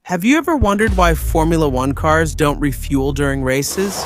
Have you ever wondered why Formula One cars don't refuel during races?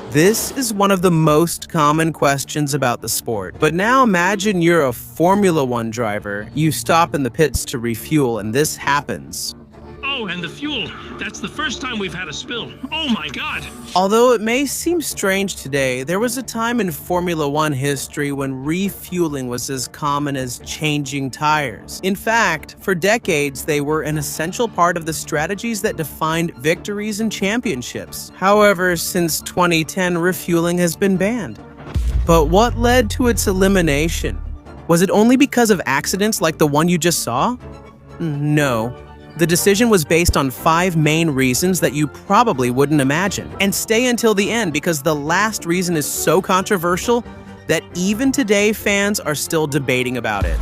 This is one of the most common questions about the sport. But now imagine you're a Formula One driver. You stop in the pits to refuel, and this happens. Oh, and the fuel. That's the first time we've had a spill. Oh my God! Although it may seem strange today, there was a time in Formula One history when refueling was as common as changing tires. In fact, for decades, they were an essential part of the strategies that defined victories and championships. However, since 2010, refueling has been banned. But what led to its elimination? Was it only because of accidents like the one you just saw? No. The decision was based on 5 main reasons that you probably wouldn't imagine. And stay until the end because the last reason is so controversial that even today fans are still debating about it.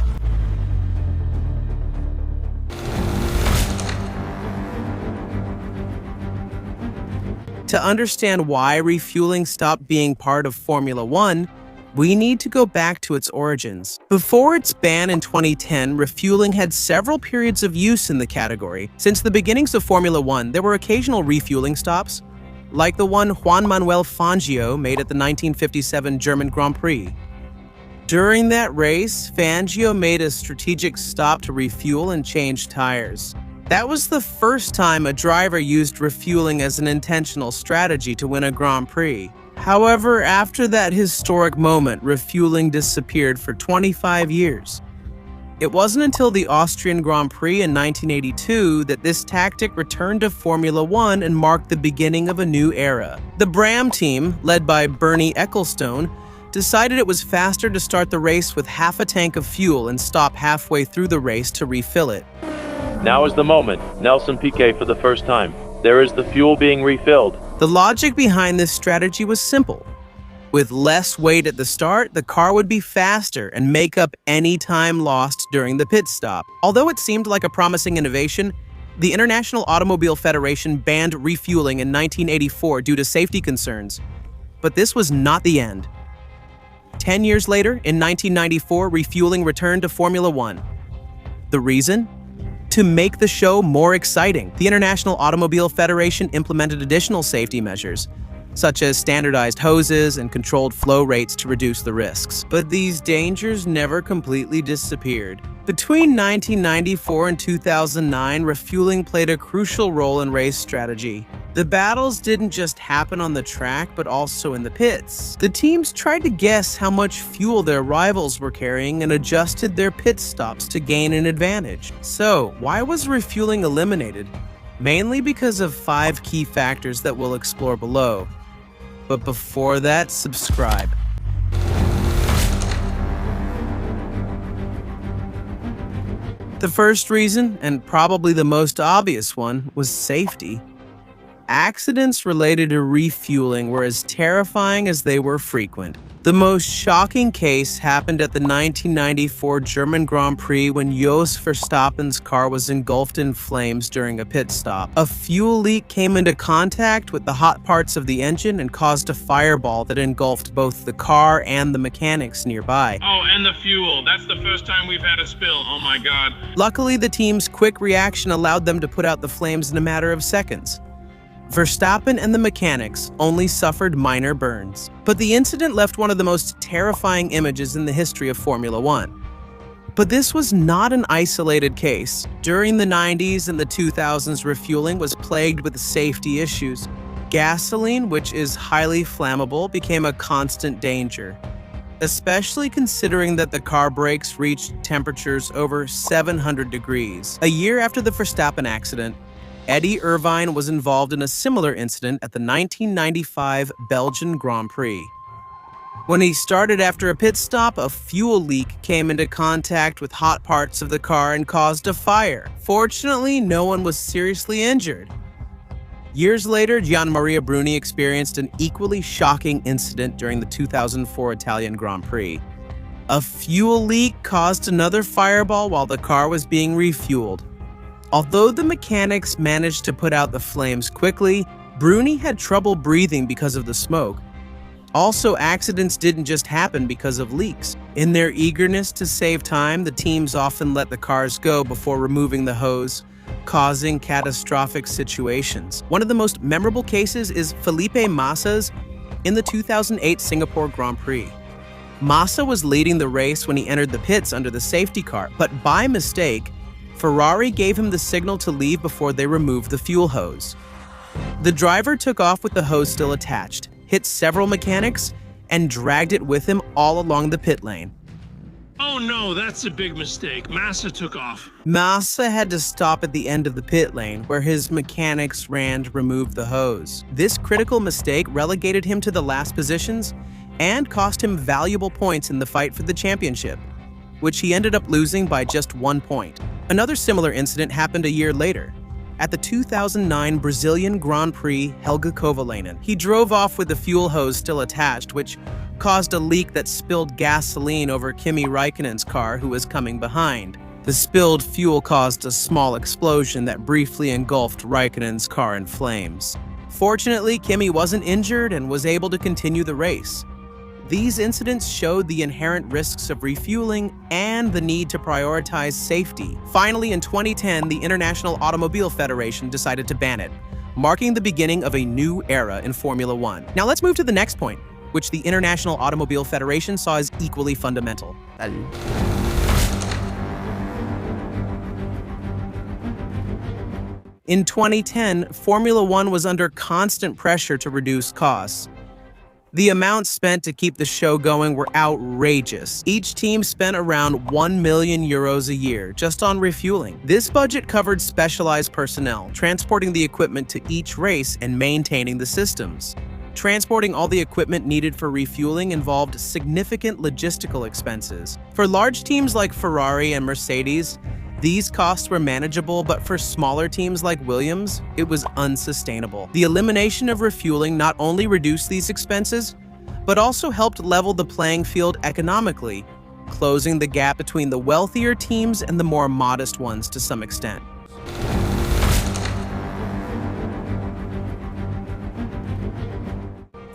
To understand why refueling stopped being part of Formula One, we need to go back to its origins. Before its ban in 2010, refueling had several periods of use in the category. Since the beginnings of Formula One, there were occasional refueling stops, like the one Juan Manuel Fangio made at the 1957 German Grand Prix. During that race, Fangio made a strategic stop to refuel and change tires. That was the first time a driver used refueling as an intentional strategy to win a Grand Prix. However, after that historic moment, refueling disappeared for 25 years. It wasn't until the Austrian Grand Prix in 1982 that this tactic returned to Formula One and marked the beginning of a new era. The Bram team, led by Bernie Ecclestone, decided it was faster to start the race with half a tank of fuel and stop halfway through the race to refill it. Now is the moment. Nelson Piquet for the first time. There is the fuel being refilled. The logic behind this strategy was simple. With less weight at the start, the car would be faster and make up any time lost during the pit stop. Although it seemed like a promising innovation, the International Automobile Federation banned refueling in 1984 due to safety concerns. But this was not the end. 10 years later, in 1994, refueling returned to Formula One. The reason? To make the show more exciting, the International Automobile Federation implemented additional safety measures, such as standardized hoses and controlled flow rates to reduce the risks. But these dangers never completely disappeared. Between 1994 and 2009, refueling played a crucial role in race strategy. The battles didn't just happen on the track, but also in the pits. The teams tried to guess how much fuel their rivals were carrying and adjusted their pit stops to gain an advantage. So, why was refueling eliminated? Mainly because of 5 key factors that we'll explore below. But before that, subscribe. The first reason, and probably the most obvious one, was safety. Accidents related to refueling were as terrifying as they were frequent. The most shocking case happened at the 1994 German Grand Prix when Jos Verstappen's car was engulfed in flames during a pit stop. A fuel leak came into contact with the hot parts of the engine and caused a fireball that engulfed both the car and the mechanics nearby. Oh, and the fuel. That's the first time we've had a spill. Oh my God. Luckily, the team's quick reaction allowed them to put out the flames in a matter of seconds. Verstappen and the mechanics only suffered minor burns. But the incident left one of the most terrifying images in the history of Formula One. But this was not an isolated case. During the 90s and the 2000s, refueling was plagued with safety issues. Gasoline, which is highly flammable, became a constant danger, especially considering that the car brakes reached temperatures over 700 degrees. A year after the Verstappen accident, Eddie Irvine was involved in a similar incident at the 1995 Belgian Grand Prix. When he started after a pit stop, a fuel leak came into contact with hot parts of the car and caused a fire. Fortunately, no one was seriously injured. Years later, Gianmaria Bruni experienced an equally shocking incident during the 2004 Italian Grand Prix. A fuel leak caused another fireball while the car was being refueled. Although the mechanics managed to put out the flames quickly, Bruni had trouble breathing because of the smoke. Also, accidents didn't just happen because of leaks. In their eagerness to save time, the teams often let the cars go before removing the hose, causing catastrophic situations. One of the most memorable cases is Felipe Massa's in the 2008 Singapore Grand Prix. Massa was leading the race when he entered the pits under the safety car, but by mistake, Ferrari gave him the signal to leave before they removed the fuel hose. The driver took off with the hose still attached, hit several mechanics, and dragged it with him all along the pit lane. Oh no, that's a big mistake. Massa took off. Massa had to stop at the end of the pit lane, where his mechanics ran to remove the hose. This critical mistake relegated him to the last positions and cost him valuable points in the fight for the championship, which he ended up losing by just 1 point. Another similar incident happened a year later. At the 2009 Brazilian Grand Prix Helga Kovalainen, he drove off with the fuel hose still attached, which caused a leak that spilled gasoline over Kimi Raikkonen's car, who was coming behind. The spilled fuel caused a small explosion that briefly engulfed Raikkonen's car in flames. Fortunately, Kimi wasn't injured and was able to continue the race. These incidents showed the inherent risks of refueling and the need to prioritize safety. Finally, in 2010, the International Automobile Federation decided to ban it, marking the beginning of a new era in Formula One. Now let's move to the next point, which the International Automobile Federation saw as equally fundamental. In 2010, Formula One was under constant pressure to reduce costs. The amounts spent to keep the show going were outrageous. Each team spent around 1 million euros a year just on refueling. This budget covered specialized personnel, transporting the equipment to each race and maintaining the systems. Transporting all the equipment needed for refueling involved significant logistical expenses. For large teams like Ferrari and Mercedes, these costs were manageable, but for smaller teams like Williams, it was unsustainable. The elimination of refueling not only reduced these expenses, but also helped level the playing field economically, closing the gap between the wealthier teams and the more modest ones to some extent.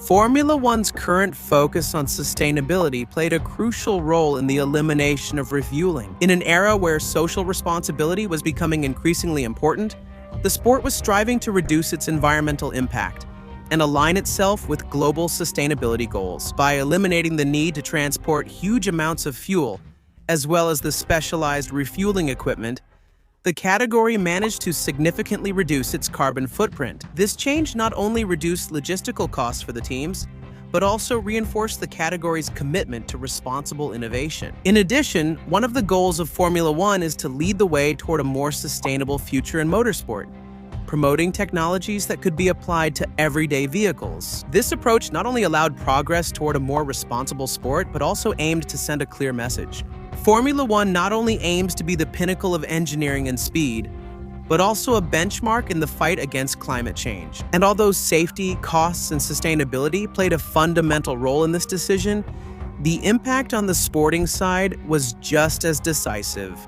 Formula One's current focus on sustainability played a crucial role in the elimination of refueling. In an era where social responsibility was becoming increasingly important, the sport was striving to reduce its environmental impact and align itself with global sustainability goals. By eliminating the need to transport huge amounts of fuel, as well as the specialized refueling equipment, the category managed to significantly reduce its carbon footprint. This change not only reduced logistical costs for the teams, but also reinforced the category's commitment to responsible innovation. In addition, one of the goals of Formula One is to lead the way toward a more sustainable future in motorsport, promoting technologies that could be applied to everyday vehicles. This approach not only allowed progress toward a more responsible sport, but also aimed to send a clear message. Formula One not only aims to be the pinnacle of engineering and speed, but also a benchmark in the fight against climate change. And although safety, costs, and sustainability played a fundamental role in this decision, the impact on the sporting side was just as decisive.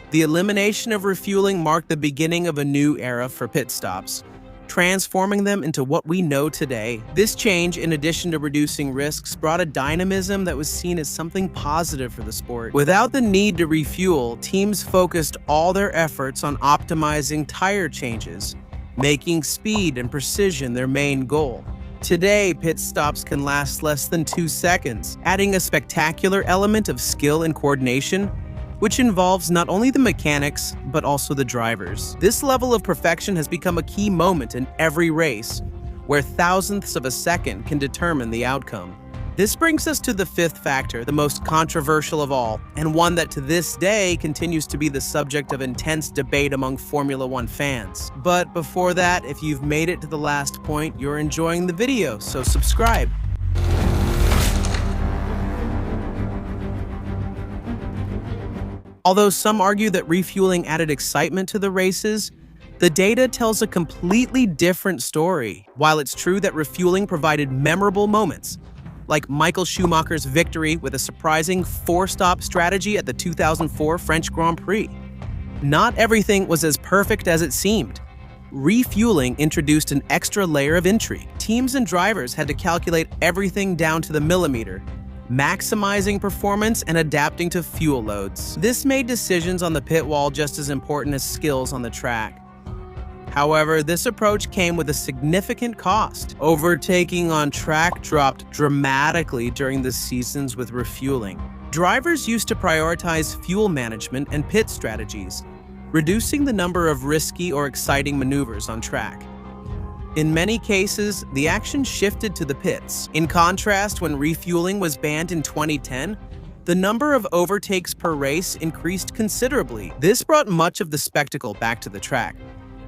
The elimination of refueling marked the beginning of a new era for pit stops, transforming them into what we know today. This change, in addition to reducing risks, brought a dynamism that was seen as something positive for the sport. Without the need to refuel, teams focused all their efforts on optimizing tire changes, making speed and precision their main goal. Today, pit stops can last less than 2 seconds, adding a spectacular element of skill and coordination, which involves not only the mechanics, but also the drivers. This level of perfection has become a key moment in every race, where thousandths of a second can determine the outcome. This brings us to the fifth factor, the most controversial of all, and one that to this day continues to be the subject of intense debate among Formula One fans. But before that, if you've made it to the last point, you're enjoying the video, so subscribe. Although some argue that refueling added excitement to the races, the data tells a completely different story. While it's true that refueling provided memorable moments, like Michael Schumacher's victory with a surprising 4-stop strategy at the 2004 French Grand Prix, not everything was as perfect as it seemed. Refueling introduced an extra layer of intrigue. Teams and drivers had to calculate everything down to the millimeter, maximizing performance and adapting to fuel loads. This made decisions on the pit wall just as important as skills on the track. However, this approach came with a significant cost. Overtaking on track dropped dramatically during the seasons with refueling. Drivers used to prioritize fuel management and pit strategies, reducing the number of risky or exciting maneuvers on track. In many cases, the action shifted to the pits. In contrast, when refueling was banned in 2010, the number of overtakes per race increased considerably. This brought much of the spectacle back to the track,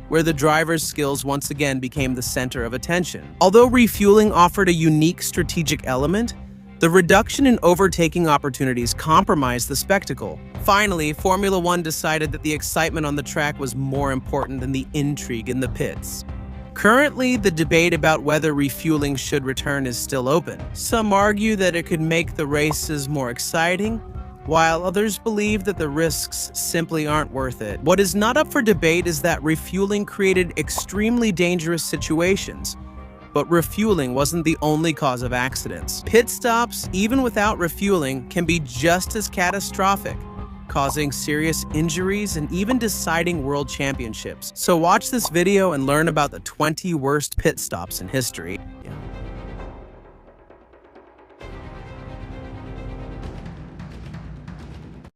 where the driver's skills once again became the center of attention. Although refueling offered a unique strategic element, the reduction in overtaking opportunities compromised the spectacle. Finally, Formula One decided that the excitement on the track was more important than the intrigue in the pits. Currently, the debate about whether refueling should return is still open. Some argue that it could make the races more exciting, while others believe that the risks simply aren't worth it. What is not up for debate is that refueling created extremely dangerous situations, but refueling wasn't the only cause of accidents. Pit stops, even without refueling, can be just as catastrophic, causing serious injuries and even deciding world championships. So watch this video and learn about the 20 worst pit stops in history.